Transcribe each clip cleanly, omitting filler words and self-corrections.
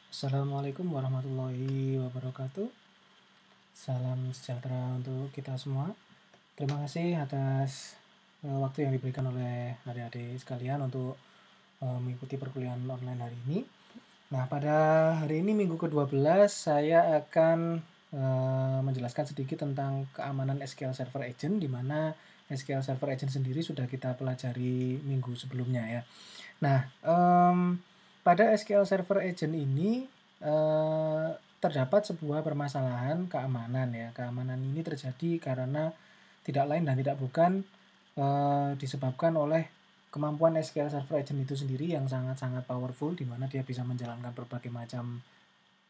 Assalamualaikum warahmatullahi wabarakatuh. Salam sejahtera untuk kita semua. Terima kasih atas waktu yang diberikan oleh adik-adik sekalian untuk mengikuti perkuliahan online hari ini. Nah, pada hari ini minggu ke-12 saya akan menjelaskan sedikit tentang keamanan SQL Server Agent, di mana SQL Server Agent sendiri sudah kita pelajari minggu sebelumnya ya. Nah, pada SQL Server Agent ini terdapat sebuah permasalahan keamanan ya. Keamanan ini terjadi karena tidak lain dan tidak bukan disebabkan oleh kemampuan SQL Server Agent itu sendiri yang sangat-sangat powerful, di mana dia bisa menjalankan berbagai macam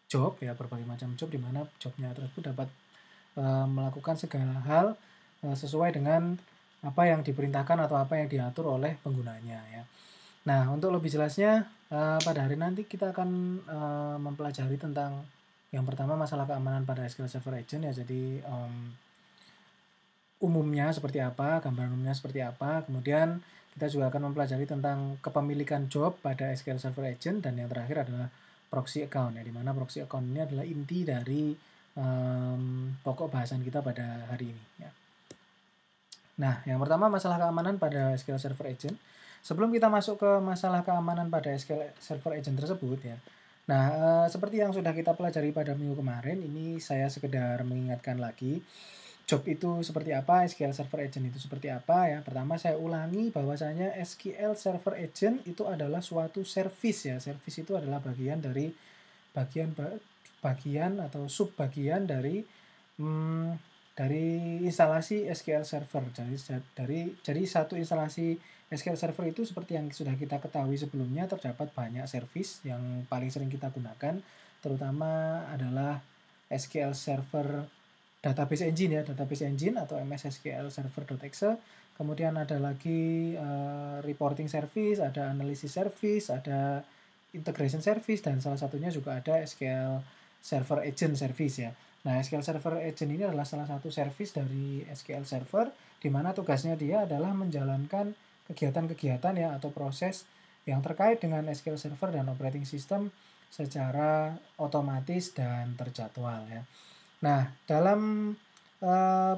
job ya, di mana jobnya tersebut dapat melakukan segala hal sesuai dengan apa yang diperintahkan atau apa yang diatur oleh penggunanya ya. Nah, untuk lebih jelasnya, pada hari nanti kita akan mempelajari tentang yang pertama masalah keamanan pada SQL Server Agent ya. Jadi, umumnya seperti apa, gambaran umumnya seperti apa, kemudian kita juga akan mempelajari tentang kepemilikan job pada SQL Server Agent, dan yang terakhir adalah proxy account ya, di mana proxy account ini adalah inti dari pokok bahasan kita pada hari ini ya. Nah, yang pertama masalah keamanan pada SQL Server Agent. Sebelum kita masuk ke masalah keamanan pada SQL Server Agent tersebut ya. Nah, seperti yang sudah kita pelajari pada minggu kemarin, ini saya sekedar mengingatkan lagi, job itu seperti apa, SQL Server Agent itu seperti apa ya. Pertama saya ulangi bahwasanya SQL Server Agent itu adalah suatu service ya. Service itu adalah bagian dari bagian atau subbagian dari instalasi SQL Server. Jadi satu instalasi SQL Server itu seperti yang sudah kita ketahui sebelumnya, terdapat banyak service yang paling sering kita gunakan, terutama adalah SQL Server Database Engine ya, Database Engine atau MS SQL Server.exe. Kemudian ada lagi reporting service, ada analysis service, ada integration service, dan salah satunya juga ada SQL Server Agent service ya. Nah, SQL Server Agent ini adalah salah satu service dari SQL Server, di mana tugasnya dia adalah menjalankan kegiatan-kegiatan ya atau proses yang terkait dengan SQL Server dan operating system secara otomatis dan terjadwal ya. Nah, dalam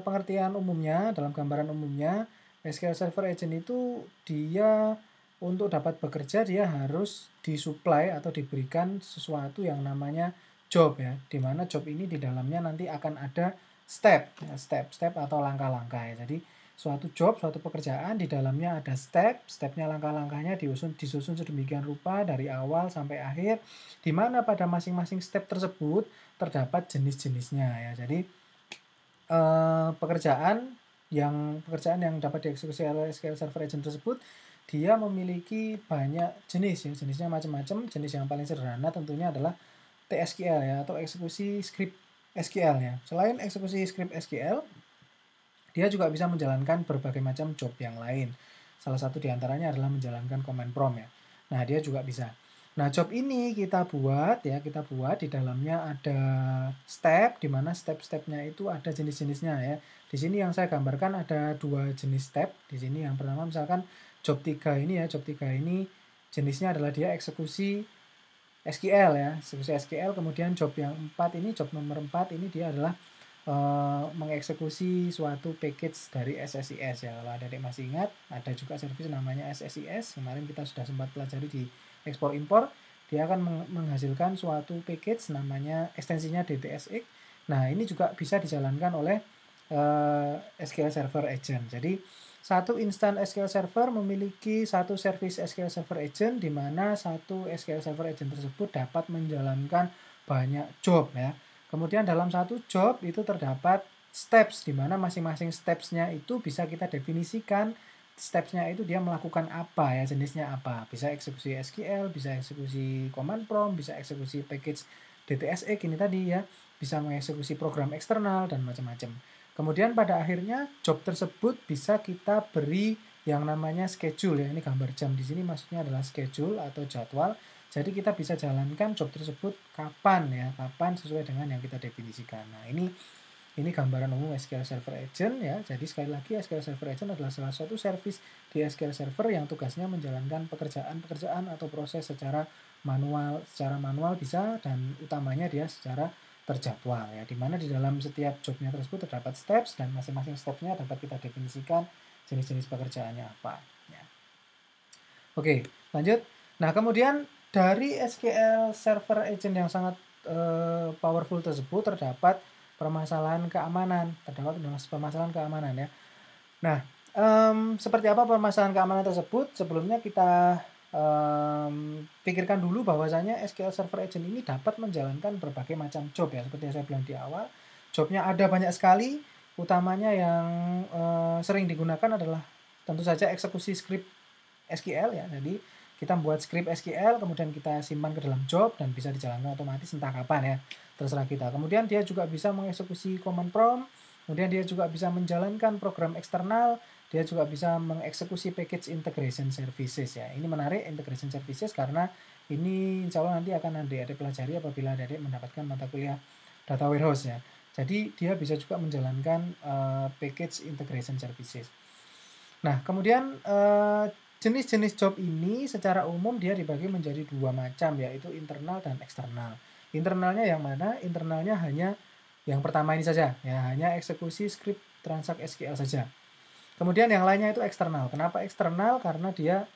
pengertian umumnya, dalam gambaran umumnya, SQL Server Agent itu dia untuk dapat bekerja dia harus disuplai atau diberikan sesuatu yang namanya job ya, di mana job ini di dalamnya nanti akan ada step ya, step atau langkah-langkah ya. Jadi suatu job, suatu pekerjaan di dalamnya ada stepnya, langkah-langkahnya disusun sedemikian rupa dari awal sampai akhir, di mana pada masing-masing step tersebut terdapat jenis-jenisnya ya. Jadi pekerjaan yang dapat dieksekusi oleh SQL Server Agent tersebut, dia memiliki banyak jenis ya, jenisnya macam-macam. Jenis yang paling sederhana tentunya adalah TSQL ya, atau eksekusi script SQL ya. Selain eksekusi script SQL, dia juga bisa menjalankan berbagai macam job yang lain. Salah satu diantaranya adalah menjalankan command prompt ya. Nah, dia juga bisa. Nah, job ini kita buat di dalamnya ada step, di mana step-stepnya itu ada jenis-jenisnya ya. Di sini yang saya gambarkan ada 2 jenis step. Di sini yang pertama misalkan job 3 ini ya, job 3 ini jenisnya adalah dia eksekusi SQL ya, eksekusi SQL. Kemudian job yang 4 ini, job nomor 4 ini dia adalah mengeksekusi suatu package dari SSIS ya. Kalau adik-adik masih ingat, ada juga service namanya SSIS. Kemarin kita sudah sempat pelajari di ekspor impor. Dia akan menghasilkan suatu package namanya ekstensinya DTSX. Nah, ini juga bisa dijalankan oleh SQL Server Agent. Jadi satu instan SQL Server memiliki satu service SQL Server Agent, di mana satu SQL Server Agent tersebut dapat menjalankan banyak job ya. Kemudian dalam satu job itu terdapat steps, di mana masing-masing stepsnya itu bisa kita definisikan stepsnya itu dia melakukan apa ya, jenisnya apa. Bisa eksekusi SQL, bisa eksekusi command prompt, bisa eksekusi package DTSX ini tadi ya, bisa mengeksekusi program eksternal dan macam-macam. Kemudian pada akhirnya job tersebut bisa kita beri yang namanya schedule ya. Ini gambar jam di sini maksudnya adalah schedule atau jadwal. Jadi kita bisa jalankan job tersebut kapan ya, kapan sesuai dengan yang kita definisikan. Nah, ini gambaran umum SQL Server Agent ya. Jadi sekali lagi SQL Server Agent adalah salah satu service di SQL Server yang tugasnya menjalankan pekerjaan-pekerjaan atau proses secara secara manual bisa, dan utamanya dia secara terjadwal ya, dimana di dalam setiap jobnya tersebut terdapat steps, dan masing-masing stepnya dapat kita definisikan jenis-jenis pekerjaannya apa ya. Oke, lanjut. Nah, kemudian dari SQL Server Agent yang sangat powerful tersebut terdapat permasalahan keamanan, ya. Nah, seperti apa permasalahan keamanan tersebut? Sebelumnya kita pikirkan dulu bahwasanya SQL Server Agent ini dapat menjalankan berbagai macam job ya, seperti yang saya bilang di awal. Jobnya ada banyak sekali, utamanya yang sering digunakan adalah tentu saja eksekusi script SQL ya. Jadi kita membuat script SQL, kemudian kita simpan ke dalam job dan bisa dijalankan otomatis entah kapan ya, terserah kita. Kemudian dia juga bisa mengeksekusi command prompt, kemudian dia juga bisa menjalankan program eksternal, dia juga bisa mengeksekusi package integration services ya. Ini menarik, integration services, karena ini insya Allah nanti akan adik-adik pelajari apabila adik-adik mendapatkan mata kuliah data warehouse ya. Jadi dia bisa juga menjalankan package integration services. Nah, kemudian jenis-jenis job ini secara umum dia dibagi menjadi dua macam, yaitu internal dan eksternal. Internalnya yang mana? Internalnya hanya yang pertama ini saja, ya, hanya eksekusi script transaksi SQL saja. Kemudian yang lainnya itu eksternal. Kenapa eksternal? Karena dia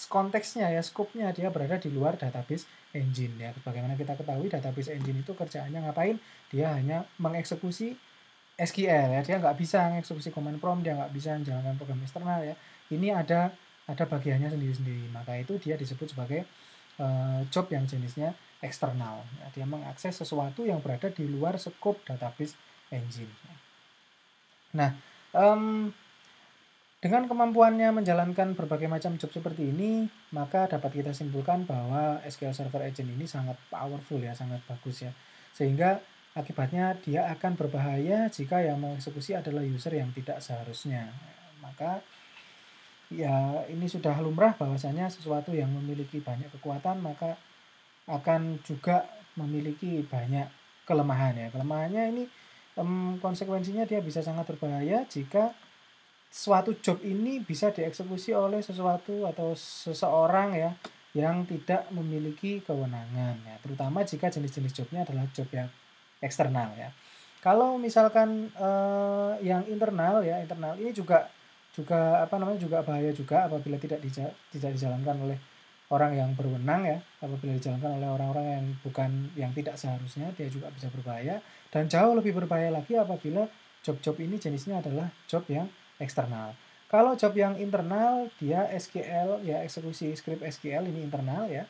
konteksnya ya, skopnya dia berada di luar database engine ya. Bagaimana kita ketahui database engine itu kerjaannya ngapain? Dia hanya mengeksekusi SQL ya, dia nggak bisa mengeksekusi command prompt, dia nggak bisa menjalankan program eksternal ya. Ini ada bagiannya sendiri-sendiri, maka itu dia disebut sebagai job yang jenisnya eksternal ya. Dia mengakses sesuatu yang berada di luar skop database engine. Nah, dengan kemampuannya menjalankan berbagai macam job seperti ini, maka dapat kita simpulkan bahwa SQL Server Agent ini sangat powerful ya, sangat bagus ya. Sehingga akibatnya dia akan berbahaya jika yang mengeksekusi adalah user yang tidak seharusnya. Maka ya ini sudah lumrah bahwasanya sesuatu yang memiliki banyak kekuatan maka akan juga memiliki banyak kelemahan ya. Kelemahannya ini konsekuensinya dia bisa sangat berbahaya jika suatu job ini bisa dieksekusi oleh sesuatu atau seseorang ya yang tidak memiliki kewenangan ya, terutama jika jenis-jenis jobnya adalah job yang eksternal ya. Kalau misalkan yang internal ya, internal ini juga juga bahaya juga apabila tidak dijalankan oleh orang yang berwenang ya. Apabila dijalankan oleh orang-orang yang tidak seharusnya, dia juga bisa berbahaya, dan jauh lebih berbahaya lagi apabila job-job ini jenisnya adalah job yang eksternal. Kalau job yang internal dia SQL ya, eksekusi script SQL ini internal ya,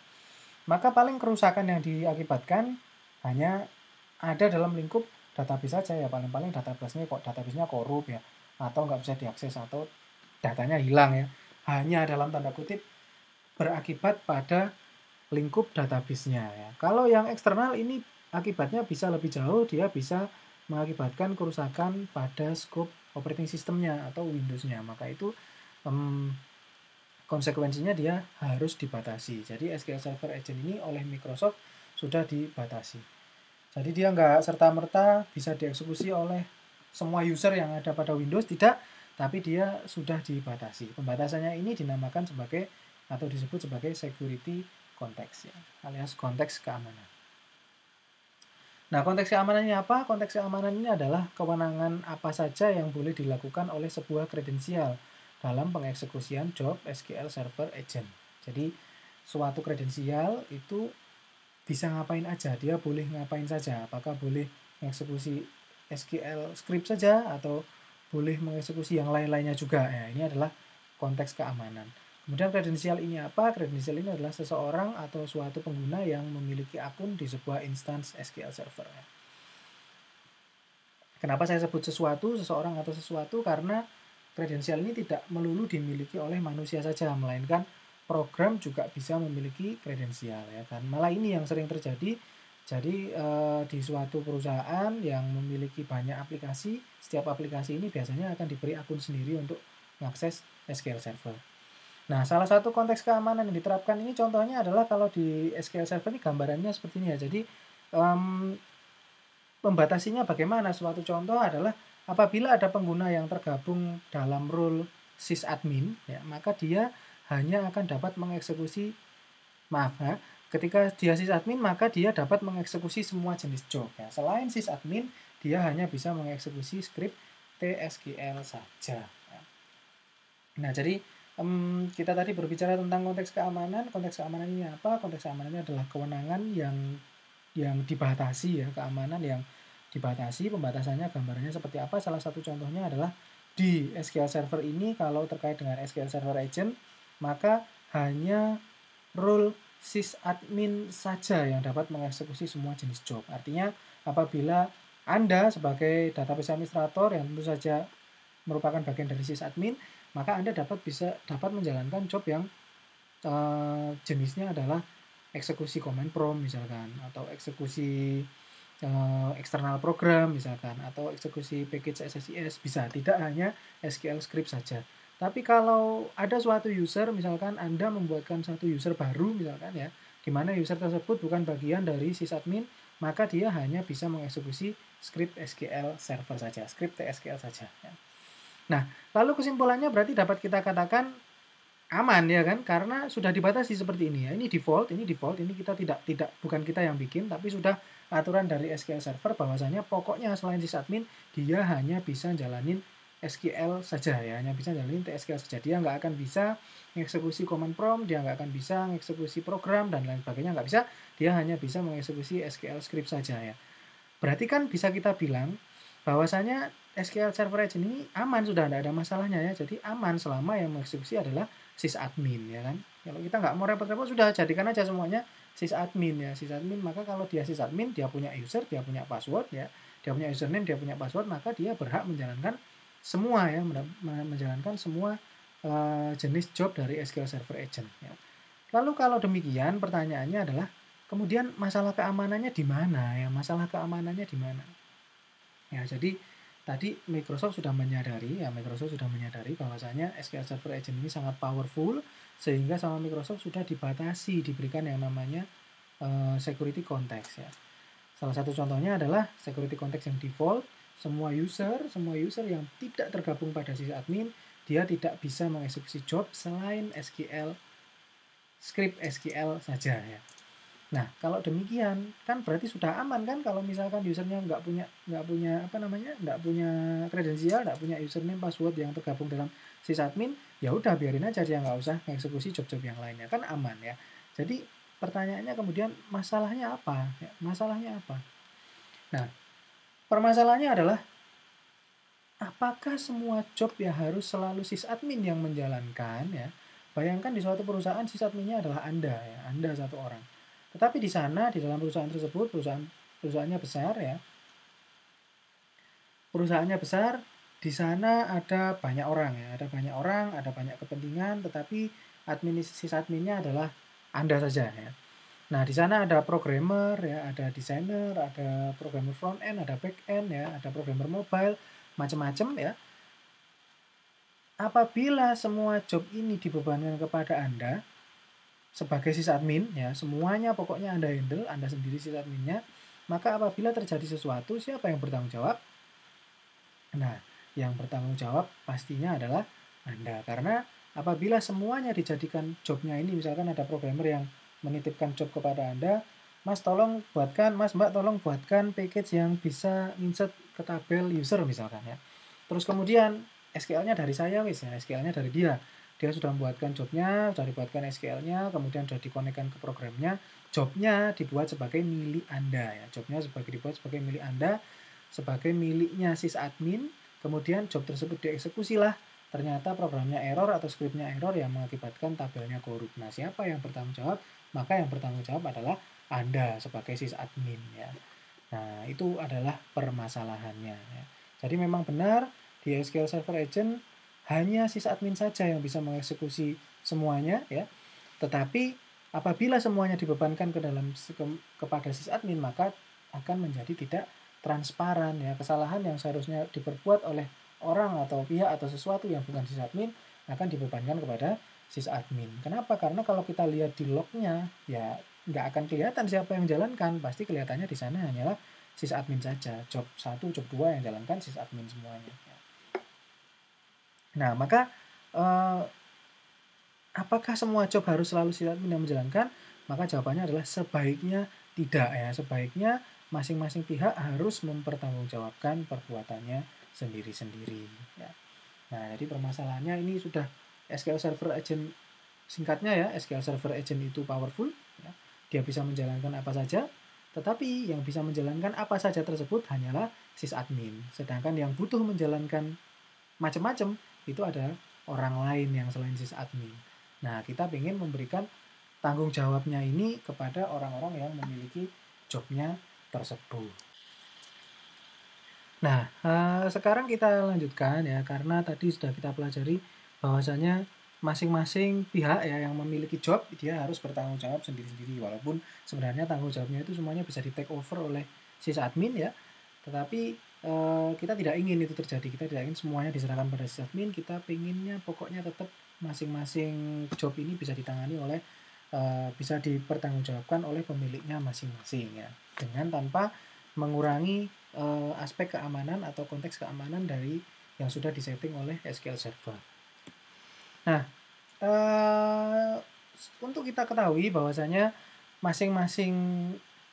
maka paling kerusakan yang diakibatkan hanya ada dalam lingkup database saja ya, paling-paling database-nya korup ya, atau nggak bisa diakses, atau datanya hilang ya, hanya dalam tanda kutip berakibat pada lingkup database-nya ya. Kalau yang eksternal ini akibatnya bisa lebih jauh, dia bisa mengakibatkan kerusakan pada scope operating systemnya atau Windows-nya, maka itu konsekuensinya dia harus dibatasi. Jadi SQL Server Agent ini oleh Microsoft sudah dibatasi. Jadi dia nggak serta-merta bisa dieksekusi oleh semua user yang ada pada Windows, tidak, tapi dia sudah dibatasi. Pembatasannya ini dinamakan sebagai atau disebut sebagai security context ya, alias konteks keamanan. Nah, konteks keamanannya apa? Konteks keamanan ini adalah kewenangan apa saja yang boleh dilakukan oleh sebuah kredensial dalam pengeksekusian job SQL Server Agent. Jadi, suatu kredensial itu bisa ngapain aja, dia boleh ngapain saja. Apakah boleh mengeksekusi SQL script saja atau boleh mengeksekusi yang lain-lainnya juga. Ya, ini adalah konteks keamanan. Kemudian kredensial ini apa? Kredensial ini adalah seseorang atau suatu pengguna yang memiliki akun di sebuah instance SQL Server. Kenapa saya sebut seseorang atau sesuatu? Karena kredensial ini tidak melulu dimiliki oleh manusia saja, melainkan program juga bisa memiliki kredensial ya kan. Malah ini yang sering terjadi. Jadi di suatu perusahaan yang memiliki banyak aplikasi, setiap aplikasi ini biasanya akan diberi akun sendiri untuk mengakses SQL Server. Nah, salah satu konteks keamanan yang diterapkan ini contohnya adalah kalau di SQL Server ini gambarannya seperti ini ya. Jadi membatasinya bagaimana? Suatu contoh adalah apabila ada pengguna yang tergabung dalam role sysadmin ya, maka dia hanya akan dapat mengeksekusi Ketika dia sysadmin, maka dia dapat mengeksekusi semua jenis job ya. Selain sysadmin, dia hanya bisa mengeksekusi script TSQL saja. Nah, jadi kita tadi berbicara tentang konteks keamanan. Konteks keamanan ini apa? Konteks keamanan ini adalah kewenangan yang dibatasi ya, keamanan yang dibatasi. Pembatasannya gambarannya seperti apa? Salah satu contohnya adalah di SQL Server ini, kalau terkait dengan SQL Server Agent, maka hanya role sysadmin saja yang dapat mengeksekusi semua jenis job. Artinya apabila Anda sebagai database administrator yang tentu saja merupakan bagian dari sysadmin, maka Anda dapat menjalankan job yang jenisnya adalah eksekusi command prompt misalkan, atau eksekusi eksternal program misalkan, atau eksekusi package SSIS, bisa, tidak hanya SQL script saja. Tapi kalau ada suatu user, misalkan Anda membuatkan satu user baru misalkan ya, di mana user tersebut bukan bagian dari sysadmin, maka dia hanya bisa mengeksekusi script SQL Server saja, script TSQL saja ya. Nah, lalu kesimpulannya berarti dapat kita katakan aman ya kan, karena sudah dibatasi seperti ini ya. Ini default, ini kita tidak bukan kita yang bikin, tapi sudah aturan dari SQL Server bahwasanya pokoknya selain sysadmin dia hanya bisa jalanin SQL saja ya, hanya bisa jalanin TSQL saja. Dia nggak akan bisa mengeksekusi command prompt, dia nggak akan bisa mengeksekusi program dan lain sebagainya, nggak bisa. Dia hanya bisa mengeksekusi SQL script saja ya. Berarti kan bisa kita bilang bahwasanya SQL Server Agent ini aman, sudah tidak ada masalahnya ya. Jadi aman selama yang mengeksekusi adalah sysadmin ya kan. Kalau kita nggak mau repot-repot, sudah jadikan aja semuanya sysadmin ya. Sysadmin, maka kalau dia sysadmin, dia punya user, dia punya password ya. Dia punya username, dia punya password, maka dia berhak menjalankan semua ya, menjalankan semua jenis job dari SQL Server Agent ya. Lalu kalau demikian, pertanyaannya adalah kemudian masalah keamanannya di mana ya? Masalah keamanannya di mana? Ya, jadi tadi Microsoft sudah menyadari bahwasanya SQL Server Agent ini sangat powerful, sehingga sama Microsoft sudah dibatasi, diberikan yang namanya security context ya. Salah satu contohnya adalah security context yang default, semua user yang tidak tergabung pada sysadmin, dia tidak bisa mengeksekusi job selain SQL script SQL saja ya. Nah, kalau demikian kan berarti sudah aman kan, kalau misalkan usernya nggak punya kredensial, nggak punya username password yang tergabung dalam sysadmin, ya udah biarin aja dia nggak usah mengeksekusi job-job yang lainnya, kan aman ya. Jadi pertanyaannya kemudian masalahnya apa? Ya, masalahnya apa? Nah, permasalahannya adalah apakah semua job ya harus selalu sysadmin yang menjalankan ya? Bayangkan di suatu perusahaan sysadminnya adalah Anda ya, Anda satu orang. Tetapi di sana, di dalam perusahaan tersebut, perusahaannya besar ya. Perusahaannya besar, di sana ada banyak orang ya, ada banyak kepentingan, tetapi sysadminnya adalah Anda saja ya. Nah, di sana ada programmer ya, ada desainer, ada programmer front end, ada back end ya, ada programmer mobile, macam-macam ya. Apabila semua job ini dibebankan kepada Anda sebagai sysadmin ya, semuanya pokoknya Anda handle, Anda sendiri sysadminnya, maka apabila terjadi sesuatu, siapa yang bertanggung jawab? Nah, yang bertanggung jawab pastinya adalah Anda, karena apabila semuanya dijadikan jobnya ini, misalkan ada programmer yang menitipkan job kepada Anda, Mas Mbak tolong buatkan package yang bisa insert ke tabel user misalkan ya. Terus kemudian SQL-nya dari saya wis ya, SQL-nya dari dia. Dia sudah membuatkan jobnya, sudah dibuatkan SQL-nya, kemudian sudah dikonekkan ke programnya, jobnya dibuat sebagai milik Anda ya. Jobnya dibuat sebagai milik Anda, sebagai miliknya sysadmin, kemudian job tersebut dieksekusilah. Ternyata programnya error atau scriptnya error yang mengakibatkan tabelnya korup. Nah, siapa yang bertanggung jawab? Maka yang bertanggung jawab adalah Anda sebagai sysadmin ya. Nah, itu adalah permasalahannya ya. Jadi memang benar di SQL Server Agent hanya sysadmin saja yang bisa mengeksekusi semuanya ya. Tetapi apabila semuanya dibebankan kepada sysadmin, maka akan menjadi tidak transparan ya. Kesalahan yang seharusnya diperbuat oleh orang atau pihak atau sesuatu yang bukan sysadmin akan dibebankan kepada sysadmin. Kenapa? Karena kalau kita lihat di lognya ya nggak akan kelihatan siapa yang jalankan, pasti kelihatannya di sana hanyalah sysadmin saja. Job 1, job 2 yang jalankan sysadmin semuanya. Nah, maka apakah semua job harus selalu sysadmin yang menjalankan? Maka jawabannya adalah sebaiknya tidak ya. Sebaiknya masing-masing pihak harus mempertanggungjawabkan perbuatannya sendiri-sendiri ya. Nah, jadi permasalahannya ini sudah SQL Server Agent, singkatnya ya, SQL Server Agent itu powerful ya. Dia bisa menjalankan apa saja, tetapi yang bisa menjalankan apa saja tersebut hanyalah sysadmin. Sedangkan yang butuh menjalankan macam-macam itu ada orang lain yang selain sysadmin. Nah, kita ingin memberikan tanggung jawabnya ini kepada orang-orang yang memiliki jobnya tersebut. Nah, sekarang kita lanjutkan ya, karena tadi sudah kita pelajari bahwasanya masing-masing pihak ya yang memiliki job, dia harus bertanggung jawab sendiri-sendiri. Walaupun sebenarnya tanggung jawabnya itu semuanya bisa di-take over oleh sysadmin ya, tetapi kita tidak ingin itu terjadi. Kita tidak ingin semuanya diserahkan pada sysadmin. Kita pinginnya pokoknya tetap masing-masing job ini bisa ditangani oleh bisa dipertanggungjawabkan oleh pemiliknya masing-masing ya, dengan tanpa mengurangi aspek keamanan atau konteks keamanan dari yang sudah disetting oleh SQL Server. Nah, untuk kita ketahui bahwasanya masing-masing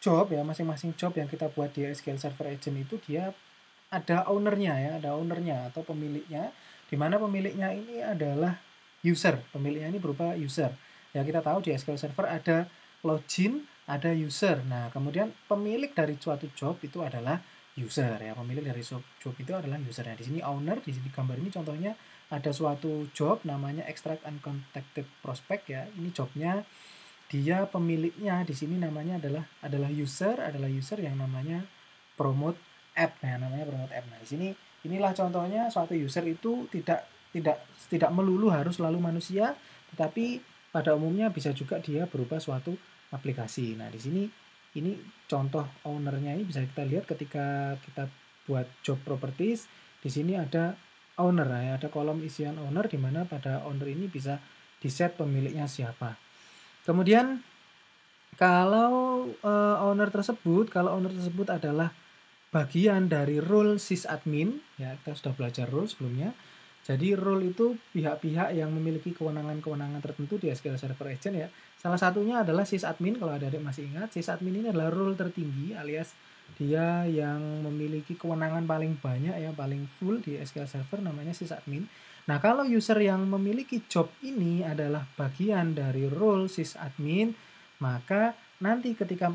job ya, masing-masing job yang kita buat di SQL Server Agent itu dia ada ownernya ya, ada ownernya atau pemiliknya, di mana pemiliknya ini adalah user. Pemiliknya ini berupa user. Ya, kita tahu di SQL Server ada login, ada user. Nah, kemudian pemilik dari suatu job itu adalah user ya. Pemilik dari job itu adalah user. Nah, di sini owner, di sini gambar ini contohnya ada suatu job namanya extract uncontacted prospect ya. Ini jobnya, dia pemiliknya di sini namanya adalah user yang namanya promote app. Nah, namanya promote app. Nah, di sini inilah contohnya suatu user itu tidak melulu harus selalu manusia, tetapi pada umumnya bisa juga dia berupa suatu aplikasi. Nah, di sini ini contoh ownernya ini bisa kita lihat ketika kita buat job properties. Di sini ada owner ya, ada kolom isian owner di mana pada owner ini bisa di-set pemiliknya siapa. Kemudian kalau owner tersebut adalah bagian dari role sysadmin ya, kita sudah belajar role sebelumnya. Jadi role itu pihak-pihak yang memiliki kewenangan-kewenangan tertentu di SQL Server Agent ya. Salah satunya adalah sysadmin. Kalau adik-adik masih ingat, sysadmin ini adalah role tertinggi, alias dia yang memiliki kewenangan paling banyak ya, paling full di SQL Server, namanya sysadmin. Nah, kalau user yang memiliki job ini adalah bagian dari role sysadmin, maka nanti ketika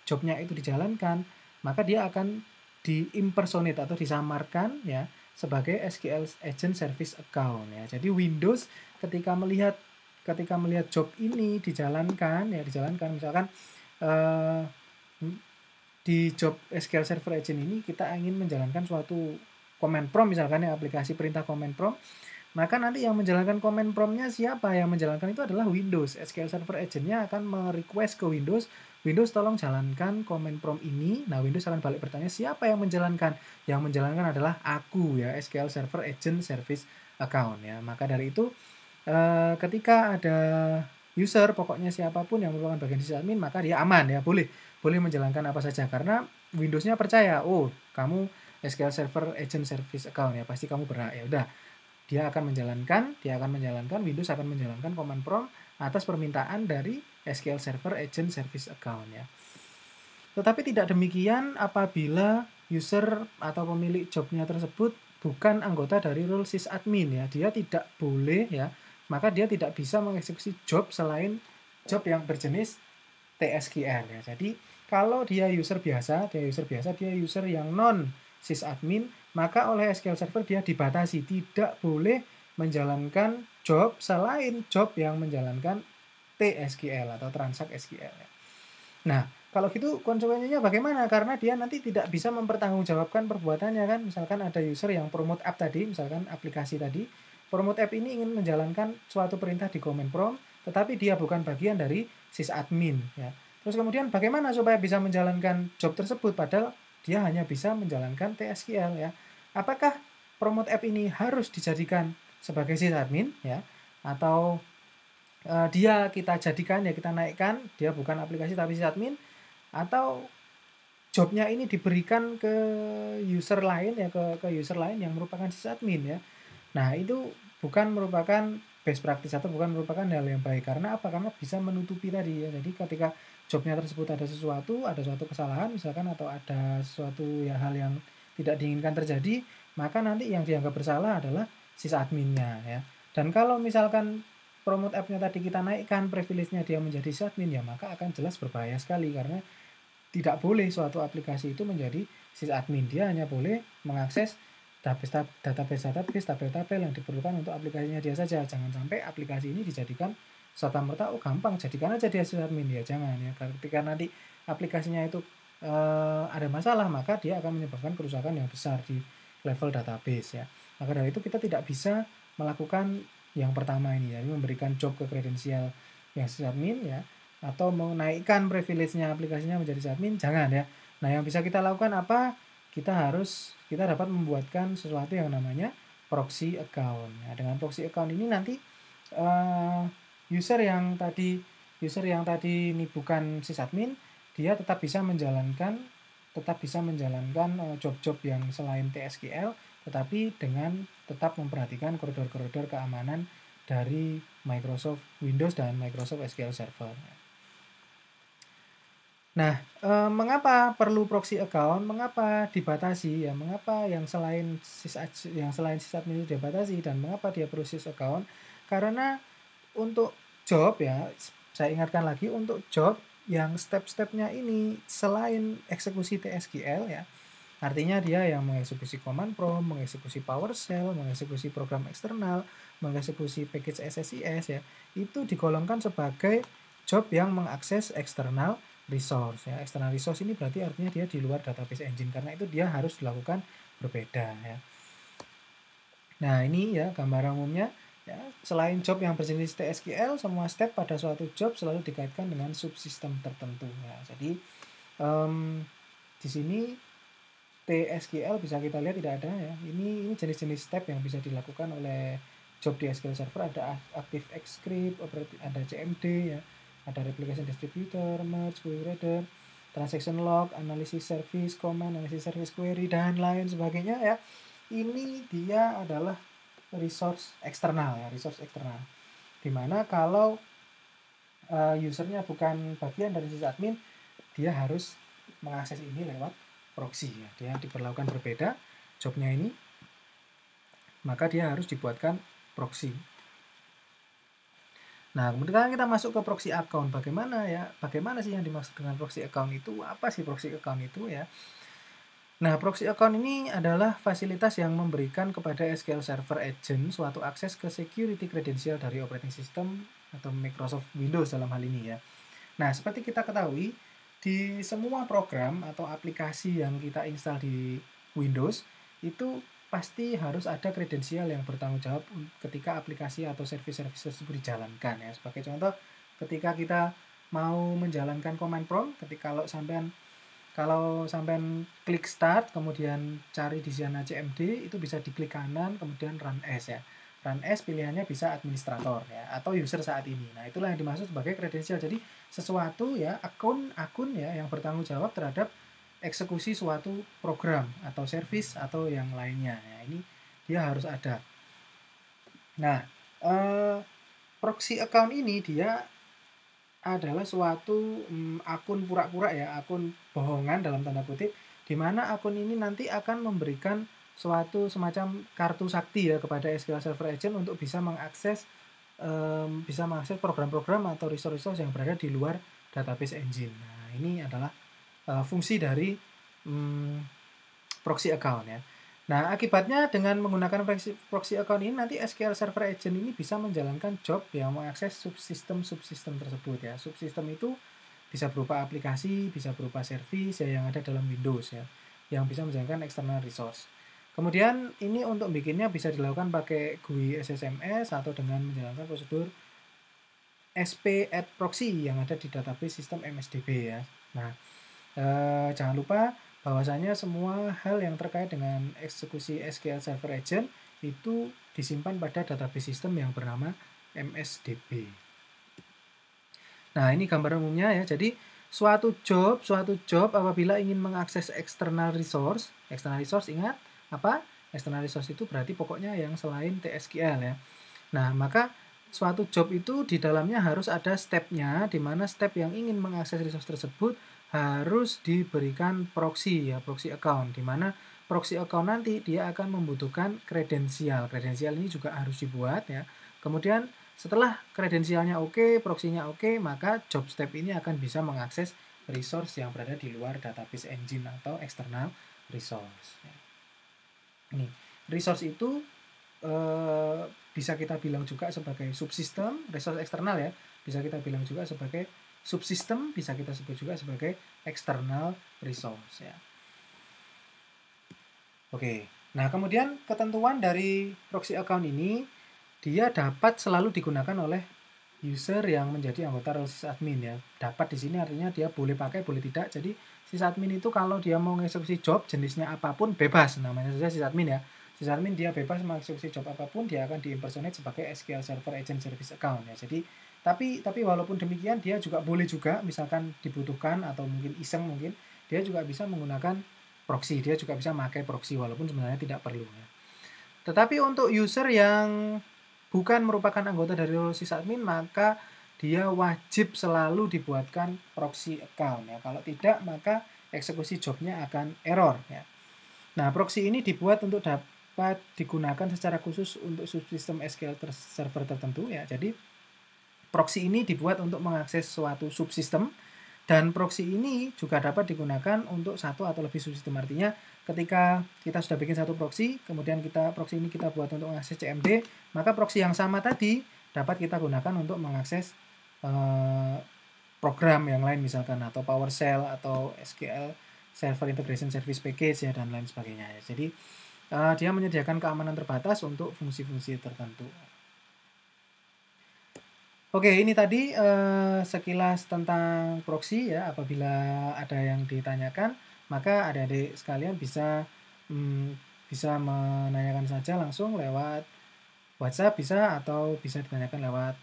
jobnya itu dijalankan, maka dia akan diimpersonate atau disamarkan ya sebagai SQL Agent Service Account ya. Jadi Windows ketika melihat job ini dijalankan misalkan di job SQL Server Agent ini kita ingin menjalankan suatu command prompt misalkan ya, aplikasi perintah command prompt, maka nanti yang menjalankan command prompt-nya siapa? Yang menjalankan itu adalah Windows. SQL Server Agent-nya akan merequest ke Windows, Windows tolong jalankan command prompt ini. Nah, Windows akan balik bertanya, siapa yang menjalankan? Yang menjalankan adalah aku ya, SQL Server Agent Service Account ya. Maka dari itu ketika ada user, pokoknya siapapun yang merupakan bagian sysadmin, maka dia aman ya, boleh menjalankan apa saja karena Windows-nya percaya, oh kamu SQL Server Agent Service Account ya, pasti kamu berhak. Ya udah, dia akan menjalankan, Windows akan menjalankan command prompt atas permintaan dari SQL Server Agent Service Account ya. Tetapi tidak demikian apabila user atau pemilik jobnya tersebut bukan anggota dari role sysadmin ya. Dia tidak boleh ya, maka dia tidak bisa mengeksekusi job selain job yang berjenis TSQL ya. Jadi kalau dia user biasa, dia user yang non sysadmin, maka oleh SQL Server dia dibatasi, tidak boleh menjalankan job selain job yang menjalankan TSQL atau transact SQL. Nah, kalau gitu konsekuensinya bagaimana? Karena dia nanti tidak bisa mempertanggungjawabkan perbuatannya kan. Misalkan ada user yang promote app tadi, misalkan aplikasi tadi, promote app ini ingin menjalankan suatu perintah di command prompt, tetapi dia bukan bagian dari sysadmin ya. Terus kemudian bagaimana supaya bisa menjalankan job tersebut padahal dia hanya bisa menjalankan TSQL ya. Apakah promote app ini harus dijadikan sebagai sysadmin ya, atau dia kita jadikan ya, kita naikkan dia bukan aplikasi tapi sysadmin, atau jobnya ini diberikan ke user lain ya, ke user lain yang merupakan sysadmin ya. Nah, itu bukan merupakan best practice atau bukan merupakan hal yang baik. Karena apa? Karena bisa menutupi tadi ya. Jadi ketika jobnya tersebut ada sesuatu, ada suatu kesalahan misalkan atau ada suatu ya hal yang tidak diinginkan terjadi, maka nanti yang dianggap bersalah adalah sysadmin-nya ya. Dan kalau misalkan promote app-nya tadi kita naikkan privilege-nya dia menjadi sysadmin ya, maka akan jelas berbahaya sekali karena tidak boleh suatu aplikasi itu menjadi sysadmin. Dia hanya boleh mengakses tabel-tabel yang diperlukan untuk aplikasinya dia saja. Jangan sampai aplikasi ini dijadikan serta-merta gampang jadikan aja dia sysadmin ya, jangan ya. Ketika nanti aplikasinya itu ada masalah, maka dia akan menyebabkan kerusakan yang besar di level database ya. Maka dari itu kita tidak bisa melakukan yang pertama ini ya, memberikan job ke kredensial yang sysadmin ya, atau menaikkan privilege-nya aplikasinya menjadi sysadmin, jangan ya. Nah, yang bisa kita lakukan apa? Kita dapat membuatkan sesuatu yang namanya proxy account. Nah, dengan proxy account ini nanti user yang tadi ini bukan sysadmin, dia tetap bisa menjalankan job-job yang selain TSQL, tetapi dengan tetap memperhatikan koridor-koridor keamanan dari Microsoft Windows dan Microsoft SQL Server. Nah, mengapa perlu proxy account? Mengapa dibatasi ya? Mengapa yang selain sysadmin itu dibatasi dan mengapa dia perlu sys account? Karena untuk job ya, saya ingatkan lagi untuk job yang step-stepnya ini selain eksekusi TSQL ya, artinya dia yang mengeksekusi command prompt, mengeksekusi PowerShell, mengeksekusi program eksternal, mengeksekusi package SSIS ya, itu digolongkan sebagai job yang mengakses eksternal resource ya. External resource ini berarti artinya dia di luar database engine, karena itu dia harus dilakukan berbeda ya. Nah, ini ya gambaran umumnya ya. Selain job yang berjenis TSQL, semua step pada suatu job selalu dikaitkan dengan subsistem tertentu ya. Jadi di sini TSQL bisa kita lihat tidak ada ya. Ini jenis-jenis step yang bisa dilakukan oleh job di SQL Server. Ada ActiveX script, ada CMD ya, ada replication distributor, merge, query reader, transaction log, analisis service command, analisis service query, dan lain sebagainya ya. Ini dia adalah resource eksternal ya, dimana kalau usernya bukan bagian dari sysadmin, dia harus mengakses ini lewat proxy ya. Dia diperlakukan berbeda jobnya ini, maka dia harus dibuatkan proxy. Nah, kemudian kita masuk ke proxy account. Bagaimana sih yang dimaksud dengan proxy account itu? Apa sih proxy account itu ya? Nah, proxy account ini adalah fasilitas yang memberikan kepada SQL Server Agent suatu akses ke security credential dari operating system atau Microsoft Windows dalam hal ini ya. Nah, seperti kita ketahui, di semua program atau aplikasi yang kita install di Windows, itu pasti harus ada kredensial yang bertanggung jawab ketika aplikasi atau service-service tersebut dijalankan ya. Sebagai contoh, ketika kita mau menjalankan command prompt, kalau sampean klik start, kemudian cari di sana CMD, itu bisa diklik kanan, kemudian run as ya. Run as pilihannya bisa administrator ya, atau user saat ini. Nah, itulah yang dimaksud sebagai kredensial. Jadi sesuatu ya, akun ya yang bertanggung jawab terhadap eksekusi suatu program atau service atau yang lainnya. Ya, ini dia harus ada. Nah, proxy account ini dia adalah suatu akun pura-pura ya, akun bohongan dalam tanda kutip, di mana akun ini nanti akan memberikan suatu semacam kartu sakti ya kepada SQL Server Agent untuk bisa mengakses program-program atau resource-resource yang berada di luar database engine. Nah, ini adalah fungsi dari proxy account ya. Nah, akibatnya dengan menggunakan proxy account ini nanti SQL Server Agent ini bisa menjalankan job yang mengakses subsistem tersebut ya. Subsistem itu bisa berupa aplikasi, bisa berupa service ya, yang ada dalam Windows ya, yang bisa menjalankan external resource. Kemudian ini untuk bikinnya bisa dilakukan pakai GUI SSMS atau dengan menjalankan prosedur SP@proxy yang ada di database sistem MSDB ya. Nah, jangan lupa bahwasanya semua hal yang terkait dengan eksekusi SQL Server Agent itu disimpan pada database sistem yang bernama MSDB. Nah, ini gambar umumnya ya. Jadi suatu job apabila ingin mengakses external resource ingat apa? External resource itu berarti pokoknya yang selain TSQL ya. Nah, maka suatu job itu di dalamnya harus ada step-nya, di mana step yang ingin mengakses resource tersebut harus diberikan proxy ya, proxy account, di mana proxy account nanti dia akan membutuhkan kredensial. Kredensial ini juga harus dibuat ya. Kemudian setelah kredensialnya oke, proxy-nya oke, maka job step ini akan bisa mengakses resource yang berada di luar database engine atau external resource. Ini resource itu bisa kita bilang juga sebagai subsistem, resource eksternal ya, bisa kita bilang juga sebagai subsistem, bisa kita sebut juga sebagai external resource ya. Oke, nah kemudian ketentuan dari proxy account ini, dia dapat selalu digunakan oleh user yang menjadi anggota role sysadmin ya. Dapat di sini artinya dia boleh pakai, boleh tidak. Jadi sysadmin itu kalau dia mau mengeksekusi job jenisnya apapun bebas, namanya saja sysadmin ya. Sysadmin dia bebas mengeksekusi job apapun, dia akan diimpersonate sebagai SQL Server Agent Service Account ya. Jadi tapi walaupun demikian dia juga boleh juga misalkan dibutuhkan atau mungkin iseng mungkin dia juga bisa menggunakan proxy, dia juga bisa pakai proxy walaupun sebenarnya tidak perlu ya. Tetapi untuk user yang bukan merupakan anggota dari role sysadmin, maka dia wajib selalu dibuatkan proxy account ya. Kalau tidak, maka eksekusi jobnya akan error ya. Nah, proxy ini dibuat untuk dapat digunakan secara khusus untuk subsistem SQL server tertentu ya. Jadi proxy ini dibuat untuk mengakses suatu subsistem, dan proxy ini juga dapat digunakan untuk satu atau lebih subsistem. Artinya ketika kita sudah bikin satu proxy, kemudian proxy ini kita buat untuk mengakses CMD, maka proxy yang sama tadi dapat kita gunakan untuk mengakses program yang lain misalkan, atau PowerShell atau SQL Server Integration Service Package ya, dan lain sebagainya ya. Jadi dia menyediakan keamanan terbatas untuk fungsi-fungsi tertentu. Oke, ini tadi sekilas tentang proxy ya. Apabila ada yang ditanyakan, maka adik-adik sekalian bisa menanyakan saja langsung lewat WhatsApp bisa, atau bisa ditanyakan lewat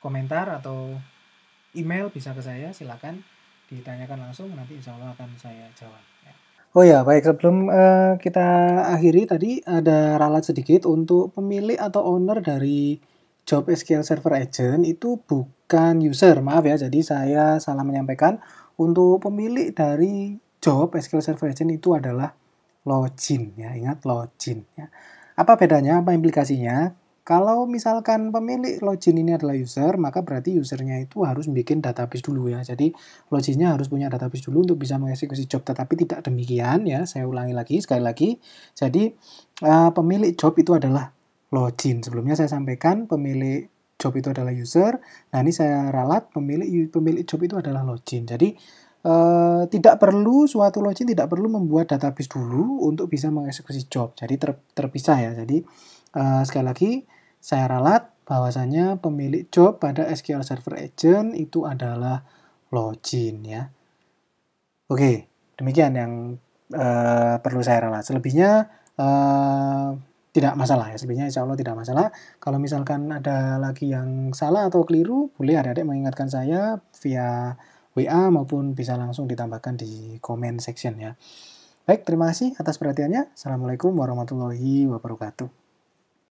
komentar atau email bisa ke saya. Silakan ditanyakan langsung, nanti insya Allah akan saya jawab ya. Oh ya, baik, sebelum kita akhiri tadi ada ralat sedikit untuk pemilik atau owner dari job SQL Server Agent itu bukan user, maaf ya. Jadi saya salah menyampaikan, untuk pemilik dari job SQL Server Agent itu adalah login ya, ingat login ya. Apa bedanya, apa implikasinya? Kalau misalkan pemilik login ini adalah user, maka berarti usernya itu harus bikin database dulu ya. Jadi loginnya harus punya database dulu untuk bisa mengeksekusi job, tetapi tidak demikian ya. Saya ulangi lagi, sekali lagi. Jadi pemilik job itu adalah login. Sebelumnya saya sampaikan pemilik job itu adalah user. Nah, ini saya ralat pemilik job itu adalah login. Jadi tidak perlu suatu login tidak perlu membuat database dulu untuk bisa mengeksekusi job. Jadi terpisah ya. Jadi sekali lagi saya ralat bahwasanya pemilik job pada SQL Server Agent itu adalah login ya. Oke, demikian yang perlu saya ralat. Selebihnya tidak masalah ya. Selebihnya insya Allah tidak masalah. Kalau misalkan ada lagi yang salah atau keliru, boleh adik-adik mengingatkan saya via WA maupun bisa langsung ditambahkan di comment section ya. Baik, terima kasih atas perhatiannya. Assalamualaikum warahmatullahi wabarakatuh.